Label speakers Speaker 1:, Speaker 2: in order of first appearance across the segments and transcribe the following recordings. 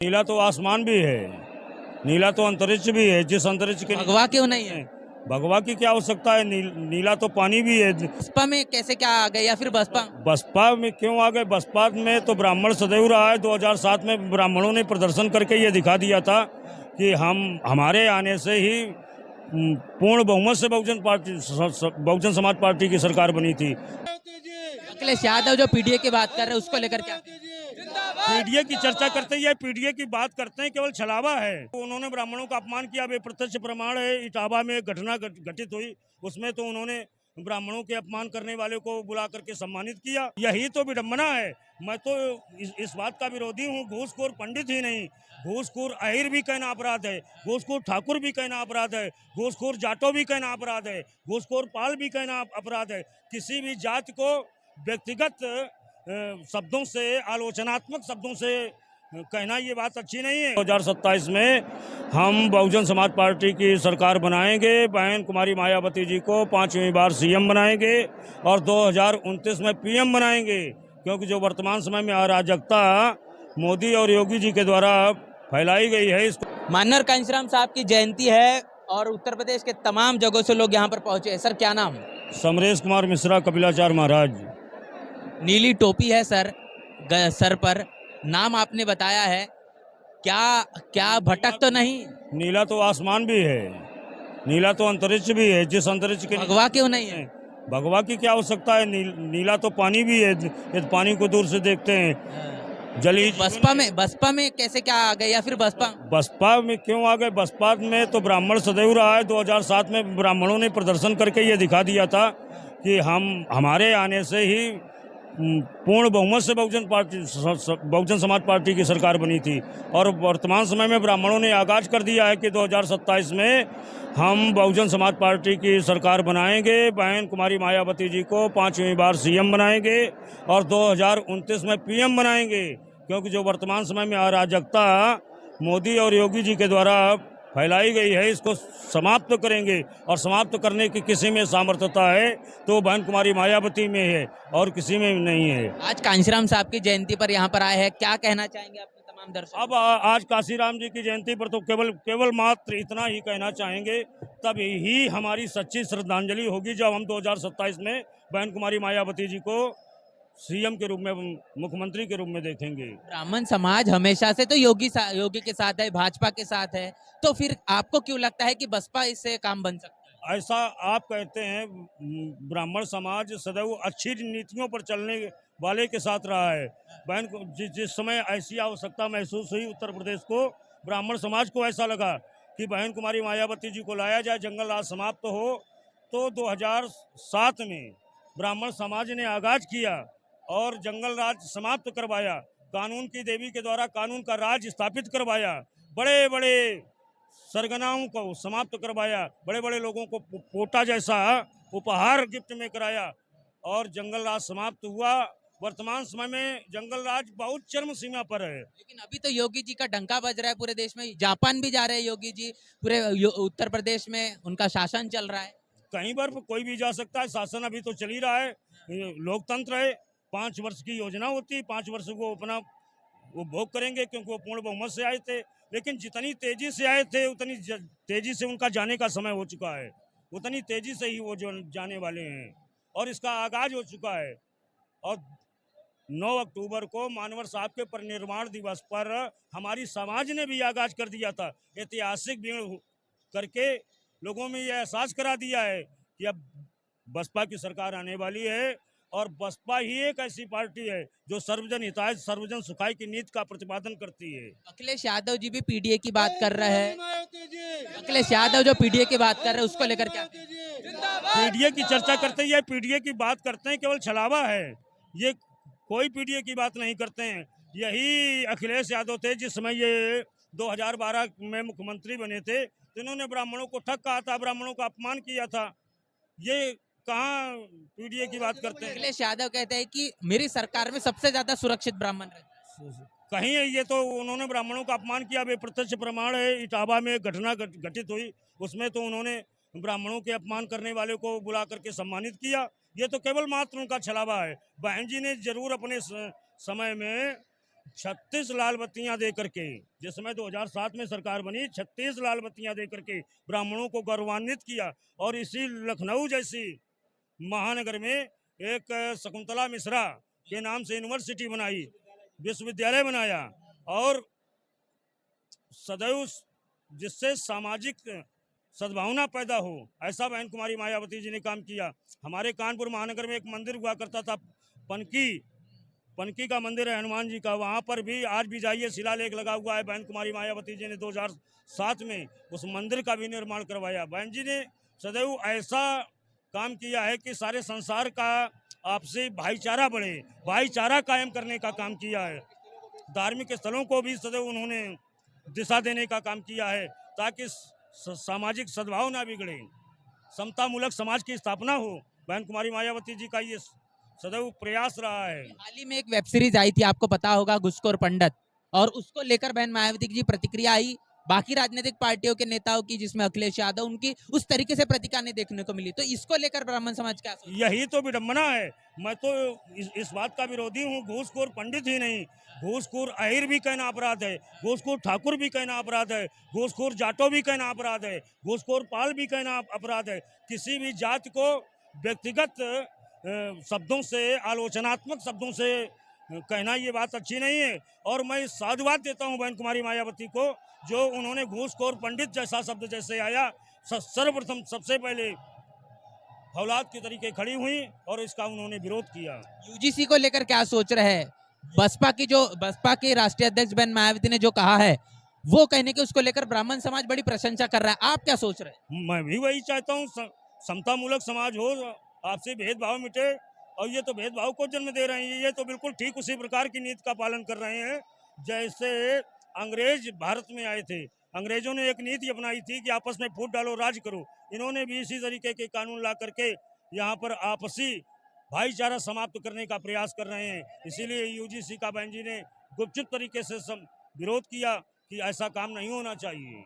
Speaker 1: नीला तो आसमान भी है, नीला तो अंतरिक्ष भी है। जिस अंतरिक्ष के
Speaker 2: भगवा क्यों नहीं है?
Speaker 1: भगवा की क्या आवश्यकता है? नीला तो पानी भी है।
Speaker 2: बसपा में कैसे क्या आ गए, या फिर बसपा?
Speaker 1: बसपा में क्यों आ गए? बसपा में तो ब्राह्मण सदैव रहा है। 2007 में ब्राह्मणों ने प्रदर्शन करके ये दिखा दिया था कि हमारे आने से ही पूर्ण बहुमत से बहुजन समाज पार्टी की सरकार बनी थी।
Speaker 2: अखिलेश यादव जो पीडीए की बात कर रहे हैं, उसको लेकर क्या?
Speaker 1: पीडीए की चर्चा करते ही पीडीए की बात करते हैं, केवल छलावा है। तो उन्होंने ब्राह्मणों का अपमान किया, वे प्रत्यक्ष प्रमाण है। इटावा में घटना घटित हुई, उसमें तो उन्होंने ब्राह्मणों के अपमान करने वाले को बुला करके सम्मानित किया। यही तो विडम्बना है। मैं तो इस बात का विरोधी हूँ। घूसखोर पंडित ही नहीं, घूसखोर अहिर भी कहना अपराध है, घूसखोर ठाकुर भी कहना अपराध है, घूसखोर जाटो भी कहना अपराध है, घूसखोर पाल भी कहना अपराध है। किसी भी जाति को व्यक्तिगत शब्दों से, आलोचनात्मक शब्दों से कहना ये बात अच्छी नहीं है। 2027 में हम बहुजन समाज पार्टी की सरकार बनाएंगे। बहन कुमारी मायावती जी को 5वीं बार सीएम बनाएंगे और 2029 में पीएम बनाएंगे, क्योंकि जो वर्तमान समय में अराजकता मोदी और योगी जी के द्वारा फैलाई गई है, इसको
Speaker 2: मान्यर कांशीराम साहब की जयंती है और उत्तर प्रदेश के तमाम जगहों से लोग यहाँ पर पहुंचे हैं। सर क्या नाम?
Speaker 1: समरेश कुमार मिश्रा, कपिलाचार महाराज।
Speaker 2: नीली टोपी है सर, सर पर नाम आपने बताया है, क्या क्या भटक तो नहीं?
Speaker 1: नीला तो आसमान भी है, नीला तो अंतरिक्ष भी है। जिस अंतरिक्ष के
Speaker 2: भगवा क्यों नहीं है?
Speaker 1: भगवा की क्या आवश्यकता है? नीला तो पानी भी है। यदि पानी को दूर से देखते हैं, जली
Speaker 2: बसपा में कैसे क्या आ गए, या फिर
Speaker 1: बसपा में क्यों आ गए? बसपा में तो ब्राह्मण सदैव रहा है। 2007 में ब्राह्मणों ने प्रदर्शन करके ये दिखा दिया था कि हमारे आने से ही पूर्ण बहुमत से बहुजन समाज पार्टी की सरकार बनी थी। और वर्तमान समय में ब्राह्मणों ने आगाज कर दिया है कि 2027 में हम बहुजन समाज पार्टी की सरकार बनाएंगे। बहन कुमारी मायावती जी को 5वीं बार सीएम बनाएंगे और 2029 में पीएम बनाएंगे, क्योंकि जो वर्तमान समय में अराजकता मोदी और योगी जी के द्वारा फैलाई गई है, इसको समाप्त करेंगे। और समाप्त करने की किसी में सामर्थ्यता है तो बहन कुमारी मायावती में है और किसी में नहीं है।
Speaker 2: आज कांशीराम साहब की जयंती पर यहाँ पर आए हैं, क्या कहना चाहेंगे अपने तमाम दर्शकों?
Speaker 1: अब आज काशीराम जी की जयंती पर तो केवल मात्र इतना ही कहना चाहेंगे, तब ही हमारी सच्ची श्रद्धांजलि होगी जब हम 2027 में बहन कुमारी मायावती जी को सीएम के रूप में, मुख्यमंत्री के रूप में देखेंगे।
Speaker 2: ब्राह्मण समाज हमेशा से तो योगी के साथ है, भाजपा के साथ है, तो फिर आपको क्यों लगता है कि बसपा इससे काम बन सकता है?
Speaker 1: ऐसा आप कहते हैं। ब्राह्मण समाज सदैव अच्छी नीतियों पर चलने वाले के साथ रहा है। बहन को जिस समय ऐसी आवश्यकता महसूस हुई उत्तर प्रदेश को, ब्राह्मण समाज को ऐसा लगा कि बहन कुमारी मायावती जी को लाया जाए, जंगल राज समाप्त हो, तो 2007 में ब्राह्मण समाज ने आगाज किया और जंगल राज समाप्त करवाया। कानून की देवी के द्वारा कानून का राज स्थापित करवाया, बड़े बड़े सरगनाओं को समाप्त करवाया, बड़े बड़े लोगों को पोटा जैसा उपहार गिफ्ट में कराया और जंगल राज समाप्त हुआ। वर्तमान समय में जंगल राज बहुत चरम सीमा पर है।
Speaker 2: लेकिन अभी तो योगी जी का डंका बज रहा है पूरे देश में, जापान भी जा रहे हैं योगी जी, पूरे उत्तर प्रदेश में उनका शासन चल रहा है।
Speaker 1: कहीं पर कोई भी जा सकता है, शासन अभी तो चल ही रहा है, लोकतंत्र है। 5 वर्ष की योजना होती है, 5 वर्ष को अपना वो भोग करेंगे, क्योंकि वो पूर्ण बहुमत से आए थे। लेकिन जितनी तेजी से आए थे उतनी तेजी से उनका जाने का समय हो चुका है, उतनी तेजी से ही वो जो जाने वाले हैं और इसका आगाज हो चुका है। और 9 अक्टूबर को मानवर साहब के परिनिर्वाण दिवस पर हमारी समाज ने भी आगाज कर दिया था, ऐतिहासिक भीड़ करके लोगों में ये एहसास करा दिया है कि अब बसपा की सरकार आने वाली है। और बसपा ही एक ऐसी पार्टी है जो सर्वजन हिताय सर्वजन सुखाय की नीति का प्रतिपादन करती है।
Speaker 2: अखिलेश यादव जी भी पीडीए की बात कर रहे हैं, अखिलेश यादव जो पीडीए की बात कर रहे हैं, उसको लेकर क्या?
Speaker 1: पीडीए की चर्चा करते ही पीडीए की बात करते हैं, केवल छलावा है। ये कोई पीडीए की बात नहीं करते हैं। यही अखिलेश यादव थे जिस समय ये 2012 में मुख्यमंत्री बने थे, तो इन्होंने ब्राह्मणों को ठग कहा था, ब्राह्मणों का अपमान किया था। ये कहाँ पीडीए की बात करते हैं?
Speaker 2: अखिलेश यादव कहते हैं कि मेरी सरकार में सबसे ज्यादा सुरक्षित ब्राह्मण रहे।
Speaker 1: कहीं है, ये तो उन्होंने ब्राह्मणों का अपमान किया, वे प्रत्यक्ष प्रमाण है। इटावा में घटना घटित हुई, उसमें तो उन्होंने ब्राह्मणों के अपमान करने वाले को बुला करके सम्मानित किया। ये तो केवल मात्र उनका छलावा है। बहन जी ने जरूर अपने समय में 36 लाल बत्तियां दे करके, जिस समय 2007 में सरकार बनी, 36 लाल बत्तियां दे करके ब्राह्मणों को गौरवान्वित किया। और इसी लखनऊ जैसी महानगर में एक शकुंतला मिश्रा के नाम से यूनिवर्सिटी बनाई, विश्वविद्यालय बनाया, और सदैव जिससे सामाजिक सद्भावना पैदा हो, ऐसा बहन कुमारी मायावती जी ने काम किया। हमारे कानपुर महानगर में एक मंदिर हुआ करता था, पनकी का मंदिर है हनुमान जी का, वहाँ पर भी आज भी जाइए, शिलालेख लगा हुआ है। बहन कुमारी मायावती जी ने 2007 में उस मंदिर का भी निर्माण करवाया। बहन जी ने सदैव ऐसा काम किया है कि सारे संसार का आपसी भाईचारा बढ़े, भाईचारा कायम करने का काम किया है। धार्मिक स्थलों को भी सदैव उन्होंने दिशा देने का काम किया है, ताकि सामाजिक सद्भाव ना बिगड़े, समतामूलक समाज की स्थापना हो। बहन कुमारी मायावती जी का ये सदैव प्रयास रहा है।
Speaker 2: हाल ही में एक वेब सीरीज आई थी, आपको पता होगा, घुसखोर पंडित, और उसको लेकर बहन मायावती की प्रतिक्रिया आई बाकी राजनीतिक पार्टियों के नेताओं की, जिसमें अखिलेश यादव, उनकी उस तरीके से प्रतिक्रिया नहीं देखने को मिली। तो इसको लेकर ब्राह्मण समाज क्या सोचता है?
Speaker 1: यही तो विडम्बना है। मैं तो इस बात का विरोधी हूँ। घूसखोर पंडित ही नहीं, घूसखोर अहिर भी कहना अपराध है, घूसखोर ठाकुर भी कहना अपराध है, घूसखोर जाटो भी कहना अपराध है, घूसखोर पाल भी कहना अपराध है। किसी भी जाति को व्यक्तिगत शब्दों से, आलोचनात्मक शब्दों से कहना ये बात अच्छी नहीं है। और मैं साधुवाद देता हूँ बहन कुमारी मायावती को, जो उन्होंने घूसखोर पंडित जैसा शब्द जैसे आया, सर्वप्रथम सबसे पहले औलाद के तरीके खड़ी हुई और इसका उन्होंने विरोध किया।
Speaker 2: यूजीसी को लेकर क्या सोच रहे हैं? बसपा की राष्ट्रीय अध्यक्ष बहन मायावती ने जो कहा है, वो कहने के उसको लेकर ब्राह्मण समाज बड़ी प्रशंसा कर रहा है। आप क्या सोच रहे हैं?
Speaker 1: मैं भी वही चाहता हूँ, समतामूलक समाज हो, आपसी भेदभाव मिटे। और ये तो भेदभाव को जन्म दे रहे हैं, ये तो बिल्कुल ठीक उसी प्रकार की नीति का पालन कर रहे हैं जैसे अंग्रेज भारत में आए थे। अंग्रेजों ने एक नीति अपनाई थी कि आपस में फूट डालो, राज करो। इन्होंने भी इसी तरीके के कानून ला करके यहाँ पर आपसी भाईचारा समाप्त करने का प्रयास कर रहे हैं। इसीलिए यूजीसी का बहन जी ने गुपचुप तरीके से विरोध किया कि ऐसा काम नहीं होना चाहिए।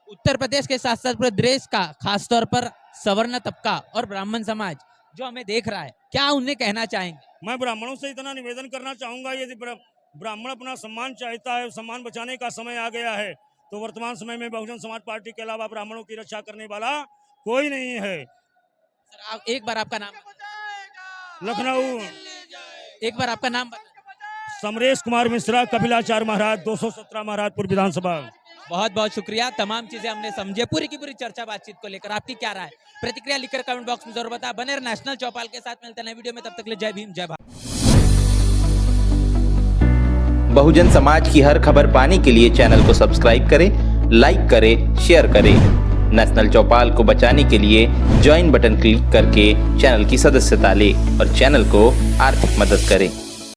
Speaker 2: उत्तर प्रदेश के साथ साथ पूरे देश का, खासतौर पर सवर्ण तबका और ब्राह्मण समाज जो हमें देख रहा है, क्या उन्हें कहना चाहेंगे?
Speaker 1: मैं ब्राह्मणों से इतना निवेदन करना चाहूँगा, यदि ब्राह्मण अपना सम्मान चाहता है, सम्मान बचाने का समय आ गया है, तो वर्तमान समय में बहुजन समाज पार्टी के अलावा ब्राह्मणों की रक्षा करने वाला कोई नहीं है।
Speaker 2: सर, आप एक बार आपका नाम,
Speaker 1: लखनऊ,
Speaker 2: एक बार आपका नाम
Speaker 1: समरेश कुमार मिश्रा, कपिलाचार्य महाराज, 217 महाराजपुर विधानसभा।
Speaker 2: बहुत बहुत शुक्रिया। तमाम चीजें हमने समझे, पूरी की पूरी चर्चा बातचीत को लेकर आपकी क्या राय, प्रतिक्रिया लिखकर कमेंट बॉक्स में जरूर बताएं। बने रहे नेशनल चौपाल के साथ, मिलते हैं नए वीडियो में, तब तक के लिए जय भीम जय भारत।
Speaker 3: बहुजन समाज की हर खबर पाने के लिए चैनल को सब्सक्राइब करें, लाइक करें, शेयर करें। नेशनल चौपाल को बचाने के लिए ज्वाइन बटन क्लिक करके चैनल की सदस्यता लें और चैनल को आर्थिक मदद करें।